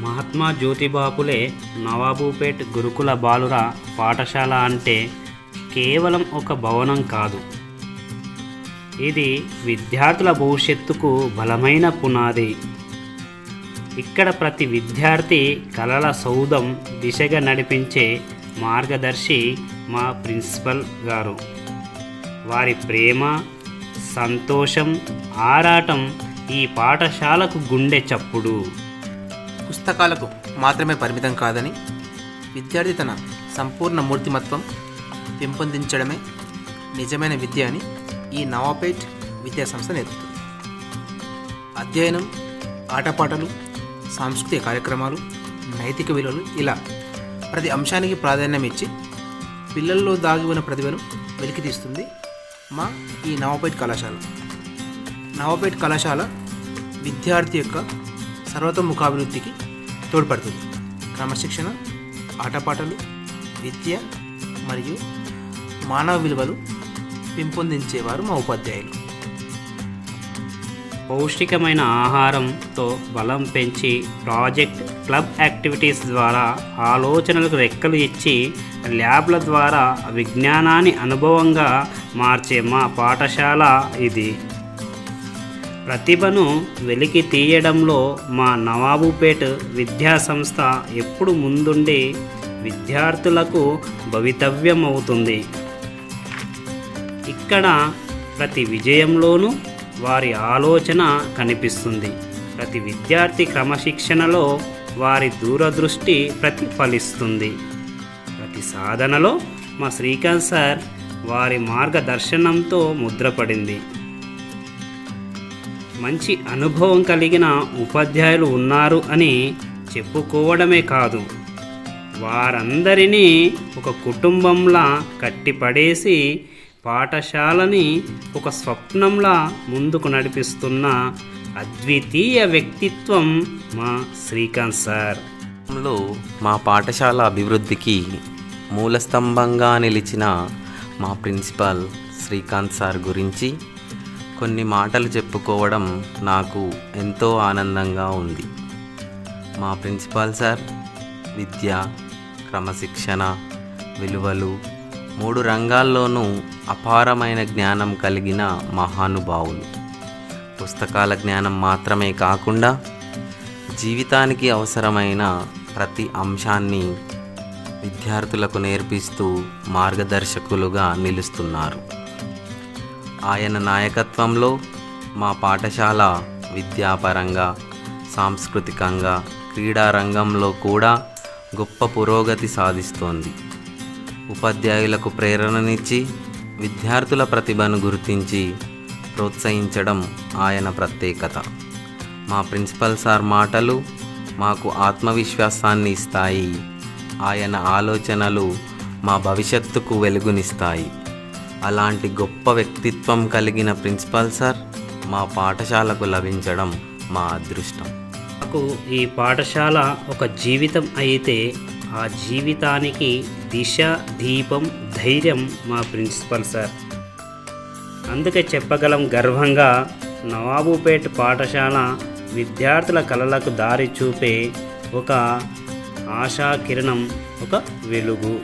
మహాత్మా జ్యోతిబాపులే నవాబుపేట్ గురుకుల బాలుర పాఠశాల అంటే కేవలం ఒక భవనం కాదు. ఇది విద్యార్థుల భవిష్యత్తుకు బలమైన పునాది. ఇక్కడ ప్రతి విద్యార్థి కలల సౌధం దిశగా నడిపించే మార్గదర్శి మా ప్రిన్సిపల్ గారు. వారి ప్రేమ, సంతోషం, ఆరాటం ఈ పాఠశాలకు గుండె చప్పుడు. పుస్తకాలకు మాత్రమే పరిమితం కాదని, విద్యార్థి తన సంపూర్ణ మూర్తిమత్వం పెంపొందించడమే నిజమైన విద్య అని ఈ నవాబుపేట్ విద్యాసంస్థ నేర్పుతుంది. అధ్యయనం, ఆటపాటలు, సాంస్కృతిక కార్యక్రమాలు, నైతిక విలువలు ఇలా ప్రతి అంశానికి ప్రాధాన్యం ఇచ్చి పిల్లల్లో దాగి ఉన్న ప్రతిభను వెలికితీస్తుంది మా ఈ నవాబుపేట్ కళాశాల. నవాబుపేట్ కళాశాల విద్యార్థి యొక్క సర్వతోముఖాభివృద్ధికి తోడ్పడుతుంది. క్రమశిక్షణ, ఆటపాటలు, విద్య మరియు మానవ విలువలు పెంపొందించేవారు మా ఉపాధ్యాయులు. పౌష్టికమైన ఆహారంతో బలం పెంచి ప్రాజెక్ట్, క్లబ్ యాక్టివిటీస్ ద్వారా ఆలోచనలకు రెక్కలు ఇచ్చి ల్యాబ్ల ద్వారా విజ్ఞానాన్ని అనుభవంగా మార్చే మా పాఠశాల ఇది. ప్రతిభను వెలికి తీయడంలో మా నవాబుపేట్ విద్యాసంస్థ ఎప్పుడు ముందుండి విద్యార్థులకు భవితవ్యం అవుతుంది. ఇక్కడ ప్రతి విజయంలోనూ వారి ఆలోచన కనిపిస్తుంది. ప్రతి విద్యార్థి క్రమశిక్షణలో వారి దూరదృష్టి ప్రతిఫలిస్తుంది. ప్రతి సాధనలో మా శ్రీకాంత్ సార్ వారి మార్గదర్శనంతో ముద్రపడింది. మంచి అనుభవం కలిగిన ఉపాధ్యాయులు ఉన్నారు అని చెప్పుకోవడమే కాదు, వారందరినీ ఒక కుటుంబంలా కట్టిపడేసి పాఠశాలని ఒక స్వప్నంలా ముందుకు నడిపిస్తున్న అద్వితీయ వ్యక్తిత్వం మా శ్రీకాంత్ సార్. మా పాఠశాల అభివృద్ధికి మూలస్తంభంగా నిలిచిన మా ప్రిన్సిపాల్ శ్రీకాంత్ సార్ గురించి కొన్ని మాటలు చెప్పుకోవడం నాకు ఎంతో ఆనందంగా ఉంది. మా ప్రిన్సిపాల్ సార్ విద్య, క్రమశిక్షణ, విలువలు 3 రంగాల్లోనూ అపారమైన జ్ఞానం కలిగిన మహానుభావులు. పుస్తకాల జ్ఞానం మాత్రమే కాకుండా జీవితానికి అవసరమైన ప్రతి అంశాన్ని విద్యార్థులకు నేర్పిస్తూ మార్గదర్శకులుగా నిలుస్తున్నారు. ఆయన నాయకత్వంలో మా పాఠశాల విద్యాపరంగా, సాంస్కృతికంగా, క్రీడారంగంలో కూడా గొప్ప పురోగతి సాధిస్తోంది. ఉపాధ్యాయులకు ప్రేరణనిచ్చి విద్యార్థుల ప్రతిభను గుర్తించి ప్రోత్సహించడం ఆయన ప్రత్యేకత. మా ప్రిన్సిపల్ సార్ మాటలు మాకు ఆత్మవిశ్వాసాన్ని ఇస్తాయి. ఆయన ఆలోచనలు మా భవిష్యత్తుకు వెలుగునిస్తాయి. అలాంటి గొప్ప వ్యక్తిత్వం కలిగిన ప్రిన్సిపల్ సార్ మా పాఠశాలకు లభించడం మా అదృష్టం. నాకు ఈ పాఠశాల ఒక జీవితం అయితే ఆ జీవితానికి దిశ, దీపం, ధైర్యం మా ప్రిన్సిపల్ సార్. అందుకే చెప్పగలం గర్వంగా, నవాబుపేట్ పాఠశాల విద్యార్థుల కలలకు దారి చూపే ఒక ఆశా కిరణం, ఒక వెలుగు.